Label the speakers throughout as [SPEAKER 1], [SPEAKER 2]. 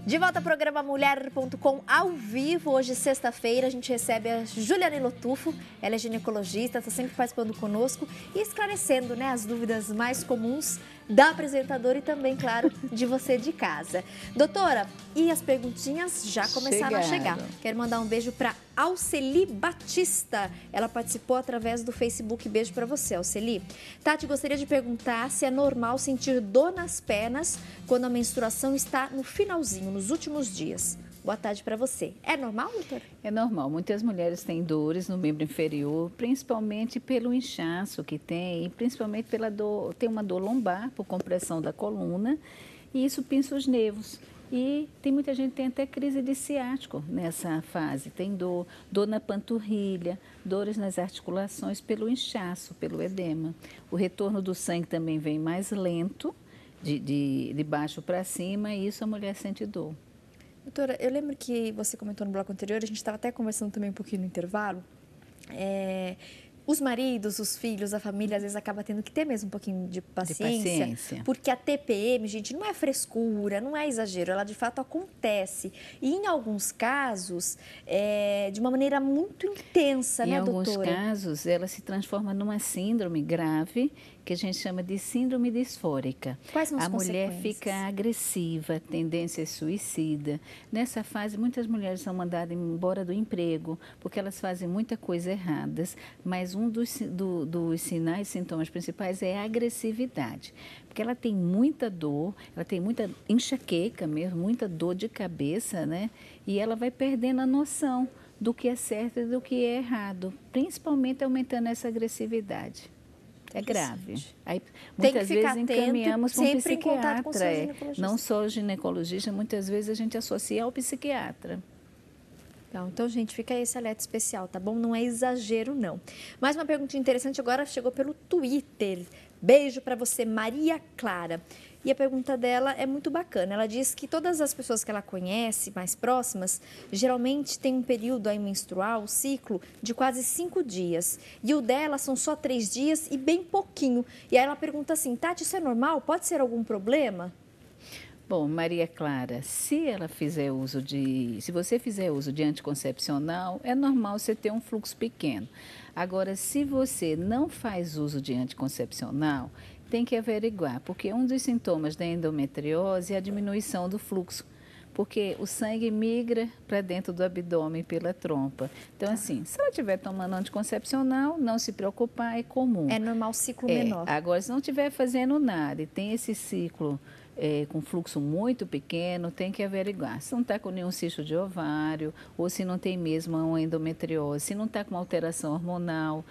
[SPEAKER 1] De volta ao programa Mulher.com ao vivo. Hoje, sexta-feira, a gente recebe a Juliane Lotufo. Ela é ginecologista, está sempre participando conosco e esclarecendo, né, as dúvidas mais comuns da apresentadora e também, claro, de você de casa. Doutora, e as perguntinhas já começaram a chegar. Quero mandar um beijo para Alceli Batista. Ela participou através do Facebook. Beijo para você, Alceli. Tati, gostaria de perguntar se é normal sentir dor nas pernas quando a menstruação está no finalzinho, nos últimos dias. Boa tarde para você. É normal, doutora?
[SPEAKER 2] É normal. Muitas mulheres têm dores no membro inferior, principalmente pelo inchaço que tem e principalmente pela dor, tem uma dor lombar por compressão da coluna e isso pinça os nervos. E tem muita gente que tem até crise de ciático nessa fase. Tem dor na panturrilha, dores nas articulações pelo inchaço, pelo edema. O retorno do sangue também vem mais lento, de baixo para cima, e isso a mulher sente dor.
[SPEAKER 1] Doutora, eu lembro que você comentou no bloco anterior, a gente estava até conversando também um pouquinho no intervalo, os maridos, os filhos, a família, às vezes acaba tendo que ter mesmo um pouquinho de paciência. Porque a TPM, gente, não é frescura, não é exagero, ela de fato acontece. E em alguns casos, de uma maneira muito intensa, né, doutora?
[SPEAKER 2] Em alguns casos, ela se transforma numa síndrome grave, que a gente chama de síndrome disfórica.
[SPEAKER 1] Quais são as
[SPEAKER 2] consequências? A mulher fica agressiva, tendência suicida. Nessa fase, muitas mulheres são mandadas embora do emprego, porque elas fazem muita coisa erradas, mas um dos sinais, sintomas principais é a agressividade. Porque ela tem muita dor, ela tem muita enxaqueca mesmo, muita dor de cabeça, né? E ela vai perdendo a noção do que é certo e do que é errado, principalmente aumentando essa agressividade. É grave. Aí, muitas vezes encaminhamos para um psiquiatra. Não só o ginecologista, muitas vezes a gente associa ao psiquiatra.
[SPEAKER 1] Então, gente, fica aí esse alerta especial, tá bom? Não é exagero, não. Mais uma pergunta interessante agora chegou pelo Twitter. Beijo para você, Maria Clara. E a pergunta dela é muito bacana. Ela diz que todas as pessoas que ela conhece, mais próximas, geralmente tem um período aí menstrual, ciclo, de quase 5 dias. E o dela são só 3 dias e bem pouquinho. E aí ela pergunta assim, Tati, isso é normal? Pode ser algum problema?
[SPEAKER 2] Bom, Maria Clara, se você fizer uso de anticoncepcional, é normal você ter um fluxo pequeno. Agora, se você não faz uso de anticoncepcional, tem que averiguar, porque um dos sintomas da endometriose é a diminuição do fluxo, porque o sangue migra para dentro do abdômen pela trompa. Então, assim, se ela estiver tomando anticoncepcional, não se preocupar, é comum.
[SPEAKER 1] É normal ciclo menor.
[SPEAKER 2] Agora, se não estiver fazendo nada e tem esse ciclo com fluxo muito pequeno, tem que averiguar se não está com nenhum cisto de ovário ou se não tem mesmo uma endometriose, se não está com alteração hormonal.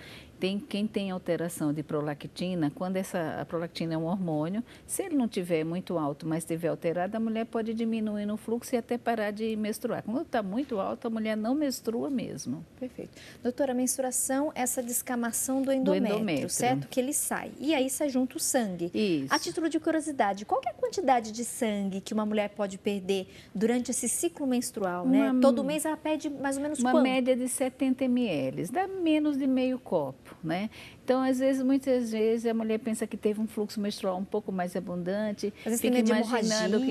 [SPEAKER 2] Quem tem alteração de prolactina, quando a prolactina é um hormônio, se ele não tiver muito alto, mas estiver alterado, a mulher pode diminuir no fluxo e até parar de menstruar. Quando está muito alto, a mulher não menstrua mesmo.
[SPEAKER 1] Perfeito. Doutora, a menstruação é essa descamação do endométrio, certo? Que ele sai. E aí sai junto o sangue.
[SPEAKER 2] Isso.
[SPEAKER 1] A título de curiosidade, qual que é a quantidade de sangue que uma mulher pode perder durante esse ciclo menstrual, né? Todo mês ela perde mais ou menos quanto?
[SPEAKER 2] Uma média de 70 ml, dá menos de meio copo. Né? Então, muitas vezes, a mulher pensa que teve um fluxo menstrual um pouco mais abundante, fica imaginando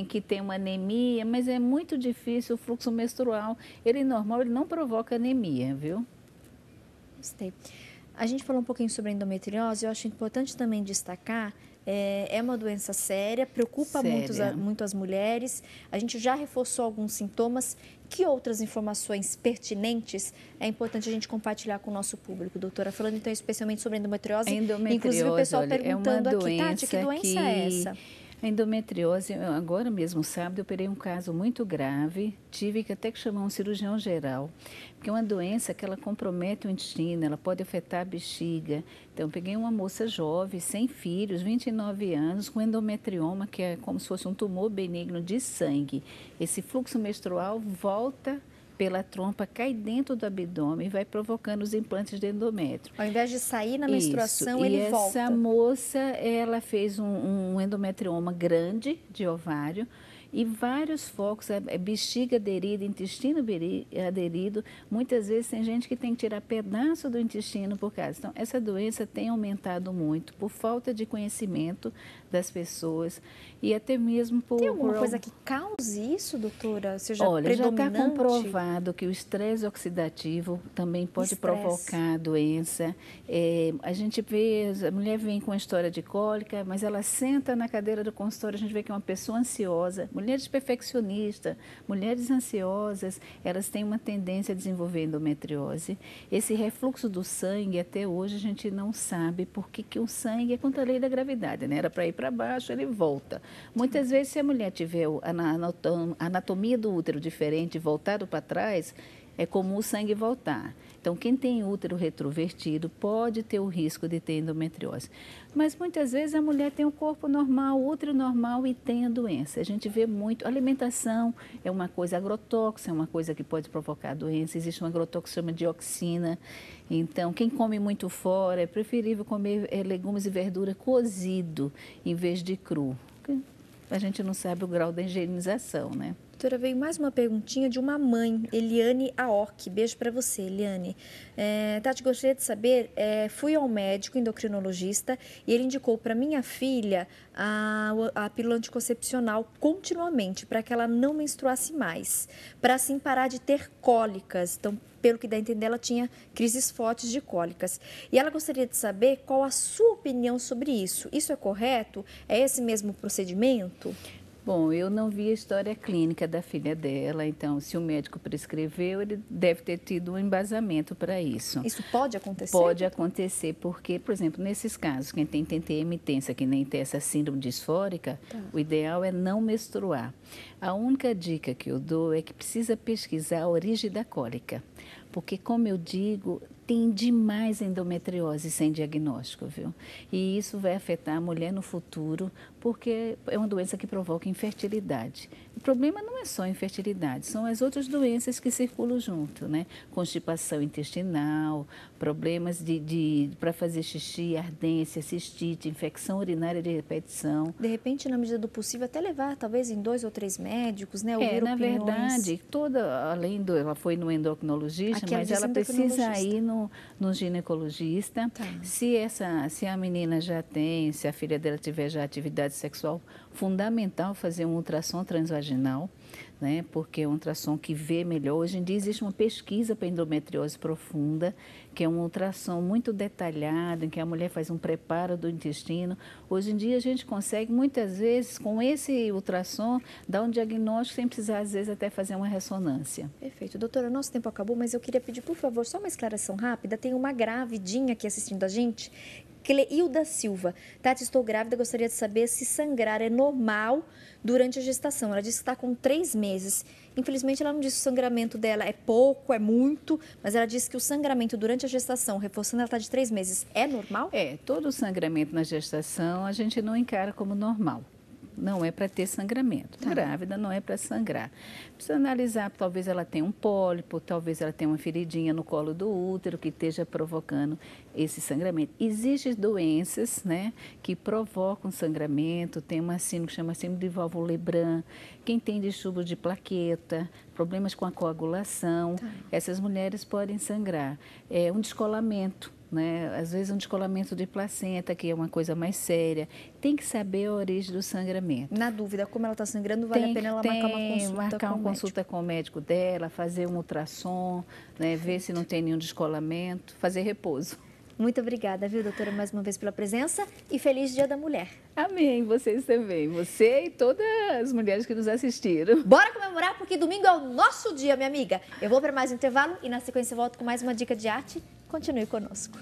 [SPEAKER 2] que tem uma anemia, mas é muito difícil o fluxo menstrual. Ele normal, ele não provoca anemia, viu?
[SPEAKER 1] Gostei. A gente falou um pouquinho sobre a endometriose, eu acho importante também destacar, é uma doença séria, preocupa muito as mulheres. A gente já reforçou alguns sintomas. Que outras informações pertinentes é importante a gente compartilhar com o nosso público, doutora? Falando então especialmente sobre a endometriose, inclusive o pessoal perguntando aqui, Tati, que doença é essa?
[SPEAKER 2] A endometriose, agora mesmo sábado, eu operei um caso muito grave, tive que até chamar um cirurgião geral, porque é uma doença que ela compromete o intestino, ela pode afetar a bexiga. Então, eu peguei uma moça jovem, sem filhos, 29 anos, com endometrioma, que é como se fosse um tumor benigno de sangue. Esse fluxo menstrual volta pela trompa, cai dentro do abdômen e vai provocando os implantes de endométrio.
[SPEAKER 1] Ao invés de sair na menstruação, ele volta.
[SPEAKER 2] E essa moça, ela fez um endometrioma grande de ovário e vários focos, bexiga aderida, intestino aderido. Muitas vezes tem gente que tem que tirar pedaço do intestino por causa. Então, essa doença tem aumentado muito por falta de conhecimento das pessoas e até mesmo por...
[SPEAKER 1] Tem alguma coisa que cause isso, doutora? Seja
[SPEAKER 2] Olha, já está
[SPEAKER 1] predominante?
[SPEAKER 2] comprovado que o estresse oxidativo também pode provocar doença. A gente vê, a mulher vem com a história de cólica, mas ela senta na cadeira do consultório, a gente vê que é uma pessoa ansiosa. Mulheres perfeccionistas, mulheres ansiosas, elas têm uma tendência a desenvolver endometriose. Esse refluxo do sangue, até hoje, a gente não sabe por que o sangue é contra a lei da gravidade, né? Era para ir para baixo, ele volta. Muitas vezes, se a mulher tiver a anatomia do útero diferente, voltado para trás, é comum o sangue voltar. Então, quem tem útero retrovertido pode ter o risco de ter endometriose. Mas muitas vezes a mulher tem um corpo normal, útero normal e tem a doença. A gente vê muito. Alimentação é uma coisa agrotóxica, é uma coisa que pode provocar doença. Existe um agrotóxico que se chama dioxina. Então, quem come muito fora, é preferível comer legumes e verdura cozido em vez de cru. A gente não sabe o grau da higienização, né?
[SPEAKER 1] Doutora, veio mais uma perguntinha de uma mãe, Eliane Aoki. Beijo para você, Eliane. Tati, gostaria de saber, fui ao médico endocrinologista e ele indicou para minha filha a pílula anticoncepcional continuamente, para que ela não menstruasse mais, para assim parar de ter cólicas. Então, pelo que dá a entender, ela tinha crises fortes de cólicas. E ela gostaria de saber qual a sua opinião sobre isso. Isso é correto? É esse mesmo procedimento?
[SPEAKER 2] Bom, eu não vi a história clínica da filha dela, então se o médico prescreveu, ele deve ter tido um embasamento para isso.
[SPEAKER 1] Isso pode acontecer?
[SPEAKER 2] Pode acontecer, porque, por exemplo, nesses casos, quem tem TTM tensa, que nem tem essa síndrome disfórica, o ideal é não menstruar. A única dica que eu dou é que precisa pesquisar a origem da cólica, porque, como eu digo, tem demais endometriose sem diagnóstico, viu? E isso vai afetar a mulher no futuro, porque é uma doença que provoca infertilidade. O problema não é só a infertilidade, são as outras doenças que circulam junto, né? Constipação intestinal, problemas para fazer xixi, ardência, cistite, infecção urinária de repetição.
[SPEAKER 1] De repente, na medida do possível, até levar, talvez, em 2 ou 3 médicos, né? Ouvir
[SPEAKER 2] na
[SPEAKER 1] opiniões.
[SPEAKER 2] verdade, ela foi no endocrinologista, mas ela precisa ir no ginecologista.
[SPEAKER 1] Tá.
[SPEAKER 2] Se a menina se a filha dela tiver já atividade sexual, fundamental fazer um ultrassom transvaginal, né? Porque é um ultrassom que vê melhor. Hoje em dia existe uma pesquisa para endometriose profunda, que é um ultrassom muito detalhado, em que a mulher faz um preparo do intestino. Hoje em dia a gente consegue, muitas vezes, com esse ultrassom, dar um diagnóstico sem precisar, às vezes, até fazer uma ressonância.
[SPEAKER 1] Perfeito. Doutora, nosso tempo acabou, mas eu queria pedir, por favor, só uma esclaração rápida. Tem uma gravidinha aqui assistindo a gente, Cleilda Silva. Tati, estou grávida, gostaria de saber se sangrar é normal durante a gestação. Ela disse que está com 3 meses. Infelizmente, ela não disse que o sangramento dela é pouco, é muito, mas ela disse que o sangramento durante a gestação, reforçando, ela está de 3 meses, é normal?
[SPEAKER 2] Todo sangramento na gestação a gente não encara como normal. Não é para ter sangramento. Grávida não é para sangrar. Precisa analisar, talvez ela tenha um pólipo, talvez ela tenha uma feridinha no colo do útero que esteja provocando esse sangramento. Existem doenças, né, que provocam sangramento, tem uma síndrome que chama síndrome de válvula Lebrun, quem tem distúrbio de plaqueta, problemas com a coagulação, essas mulheres podem sangrar. Um descolamento, né? Às vezes um descolamento de placenta, que é uma coisa mais séria. Tem que saber a origem do sangramento.
[SPEAKER 1] Na dúvida, como ela está sangrando, vale a pena ela marcar uma consulta
[SPEAKER 2] com o médico dela, fazer um ultrassom, né? Ver se não tem nenhum descolamento, fazer repouso.
[SPEAKER 1] Muito obrigada, viu, doutora, mais uma vez pela presença e feliz Dia da Mulher.
[SPEAKER 2] Amém, vocês também, você e todas as mulheres que nos assistiram.
[SPEAKER 1] Bora comemorar, porque domingo é o nosso dia, minha amiga. Eu vou para mais um intervalo e na sequência eu volto com mais uma dica de arte. Continue conosco.